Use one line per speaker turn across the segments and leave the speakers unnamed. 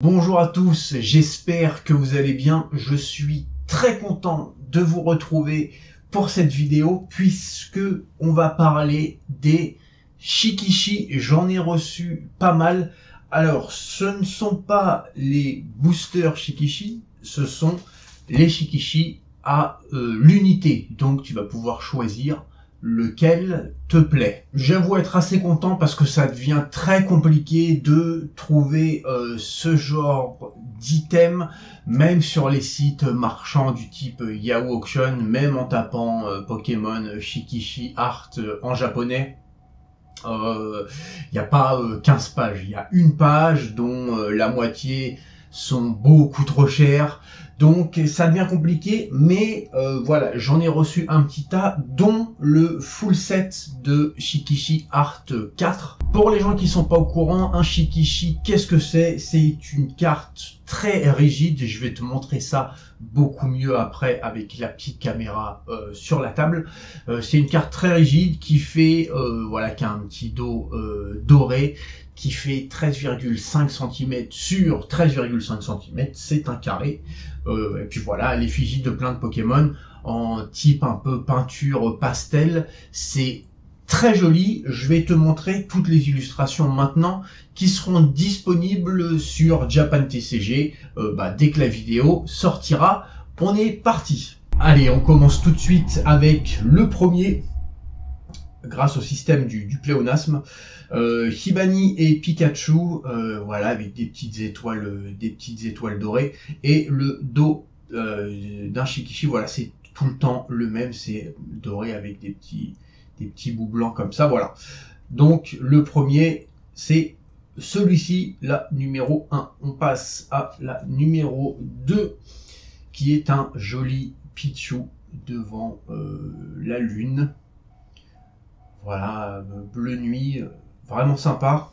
Bonjour à tous, j'espère que vous allez bien. Je suis très content de vous retrouver pour cette vidéo puisque on va parler des Shikishi. J'en ai reçu pas mal. Alors, ce ne sont pas les boosters Shikishi, ce sont les Shikishi à l'unité. Donc, tu vas pouvoir choisir lequel te plaît. J'avoue être assez content parce que ça devient très compliqué de trouver ce genre d'item, même sur les sites marchands du type Yahoo Auction, même en tapant Pokémon Shikishi Art en japonais. Il n'y a pas 15 pages, il y a une page dont la moitié sont beaucoup trop chères. Donc ça devient compliqué, mais voilà, j'en ai reçu un petit tas, dont le full set de Shikishi Art 4. Pour les gens qui sont pas au courant, un Shikishi, qu'est-ce que c'est? C'est une carte très rigide, je vais te montrer ça beaucoup mieux après avec la petite caméra sur la table. C'est une carte très rigide qui fait, voilà, qui a un petit dos doré, qui fait 13,5 cm sur 13,5 cm, c'est un carré. Et puis voilà, l'effigie de plein de Pokémon en type un peu peinture pastel, c'est très joli. Je vais te montrer toutes les illustrations maintenant qui seront disponibles sur Japan TCG dès que la vidéo sortira. On est parti. Allez, on commence tout de suite avec le premier, grâce au système du pléonasme. Hibani et Pikachu, voilà, avec des petites étoiles dorées, et le dos d'un Shikishi, voilà, c'est tout le temps le même, c'est doré avec des petits bouts blancs comme ça, voilà. Donc le premier, c'est celui-ci, la numéro 1. On passe à la numéro 2, qui est un joli Pichu devant la lune. Voilà, bleu nuit, vraiment sympa.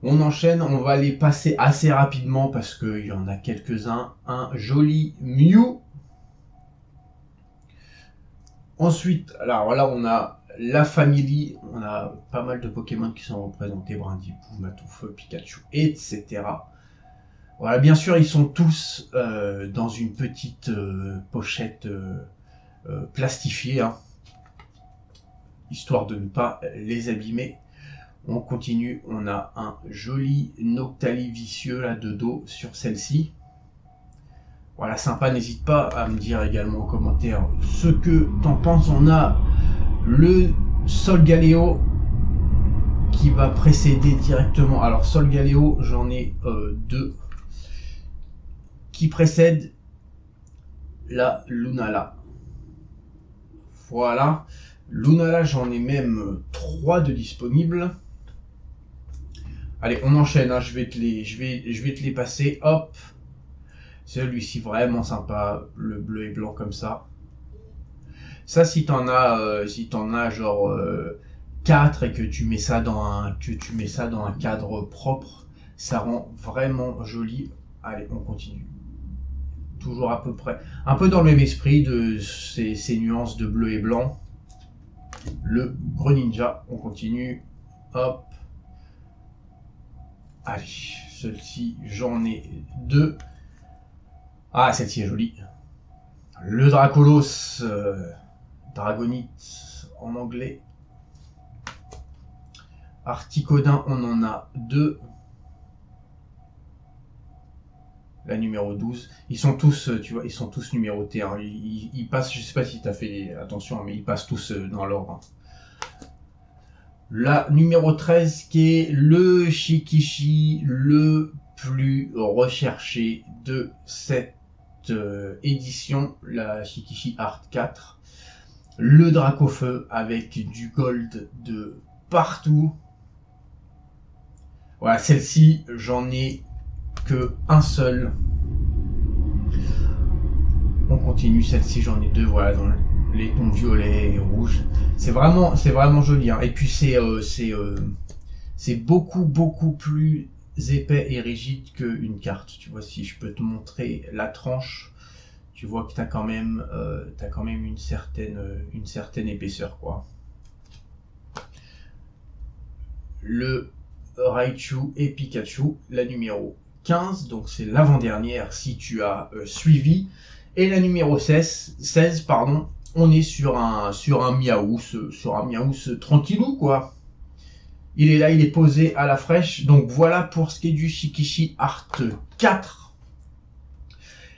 On enchaîne, on va les passer assez rapidement parce qu'il y en a quelques-uns. Un joli Mew. Ensuite, alors là, on a la famille. On a pas mal de Pokémon qui sont représentés. Brindipou, Matouf, Pikachu, etc. Voilà, bien sûr, ils sont tous dans une petite pochette plastifiée, hein, histoire de ne pas les abîmer. On continue, on a un joli Noctali vicieux là de dos sur celle-ci. Voilà, sympa, n'hésite pas à me dire également en commentaire ce que t'en penses. On a le Solgaleo qui va précéder directement. Alors Solgaleo, j'en ai deux qui précèdent la Lunala. Voilà, Lunala, j'en ai même 3 de disponibles. Allez, on enchaîne, hein. je vais te les passer. Hop, celui-ci vraiment sympa, le bleu et blanc comme ça. Ça, si t'en as genre 4 et que tu mets ça dans un cadre propre, ça rend vraiment joli. Allez, on continue. Toujours à peu près, un peu dans le même esprit de ces nuances de bleu et blanc. Le Greninja, on continue. Hop. Allez, celle-ci, j'en ai 2. Ah, celle-ci est jolie. Le Dracolos, Dragonite en anglais. Articodin, on en a 2. La numéro 12. Ils sont tous, tu vois, ils sont tous numérotés. Hein. Ils passent, je sais pas si tu as fait attention, mais ils passent tous dans l'ordre. La numéro 13 qui est le Shikishi le plus recherché de cette édition, la Shikishi Art 4. Le Dracofeu avec du gold de partout. Voilà, celle-ci, j'en ai que un seul. On continue, celle-ci, j'en ai 2, voilà, dans les tons violet et rouge. C'est vraiment joli, hein. Et puis c'est beaucoup plus épais et rigide qu'une carte. Tu vois, si je peux te montrer la tranche, tu vois que t'as quand même une certaine épaisseur, quoi. Le Raichu et Pikachu, la numéro 15, donc c'est l'avant-dernière si tu as suivi. Et la numéro 16, pardon, on est sur un Miaous tranquillou quoi. Il est là, il est posé à la fraîche. Donc voilà pour ce qui est du Shikishi Art 4.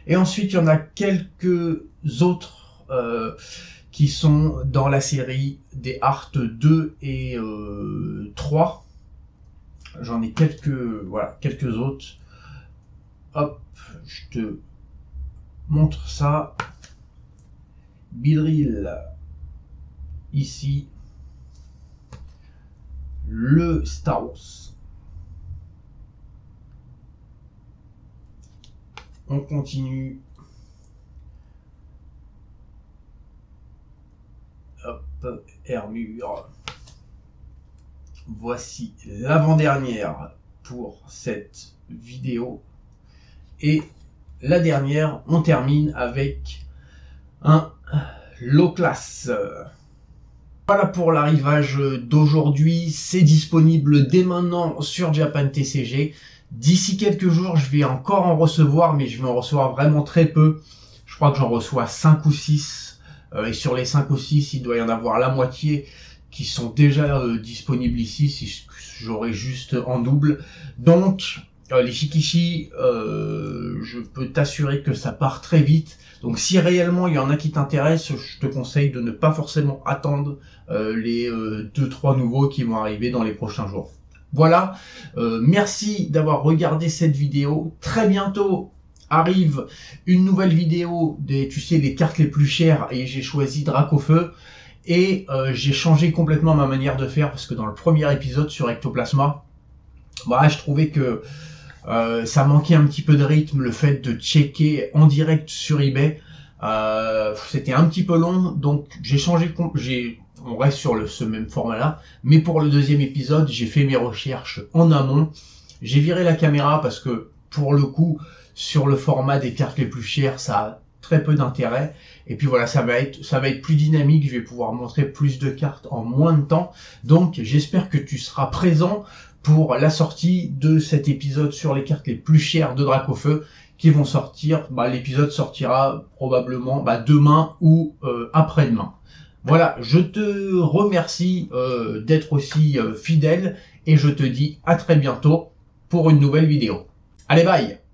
Et ensuite, il y en a quelques autres qui sont dans la série des Art 2 et 3. J'en ai quelques autres. Hop, je te montre ça. Beedrill, ici. Le Star Wars. On continue. Hop, Armure. Voici l'avant-dernière pour cette vidéo. Et la dernière, on termine avec un low class. Voilà pour l'arrivage d'aujourd'hui. C'est disponible dès maintenant sur Japan TCG. D'ici quelques jours, je vais encore en recevoir, mais je vais en recevoir vraiment très peu. Je crois que j'en reçois 5 ou 6. Et sur les 5 ou 6, il doit y en avoir la moitié qui sont déjà disponibles ici, si j'aurais juste en double. Donc, les Shikishi, je peux t'assurer que ça part très vite. Donc si réellement il y en a qui t'intéressent, je te conseille de ne pas forcément attendre les 2-3 nouveaux qui vont arriver dans les prochains jours. Voilà, merci d'avoir regardé cette vidéo. Très bientôt arrive une nouvelle vidéo des, tu sais, les cartes les plus chères, et j'ai choisi Dracofeu. Et j'ai changé complètement ma manière de faire parce que dans le premier épisode sur Ectoplasma, bah, je trouvais que ça manquait un petit peu de rythme, le fait de checker en direct sur eBay. C'était un petit peu long, donc j'ai changé. On reste sur ce même format là, mais pour le deuxième épisode, j'ai fait mes recherches en amont. J'ai viré la caméra parce que pour le coup, sur le format des cartes les plus chères, ça a très peu d'intérêt. Et puis voilà, ça va être plus dynamique. Je vais pouvoir montrer plus de cartes en moins de temps. Donc j'espère que tu seras présent pour la sortie de cet épisode sur les cartes les plus chères de Dracofeu qui vont sortir. L'épisode sortira probablement demain ou après-demain. Voilà, je te remercie d'être aussi fidèle et je te dis à très bientôt pour une nouvelle vidéo. Allez, bye!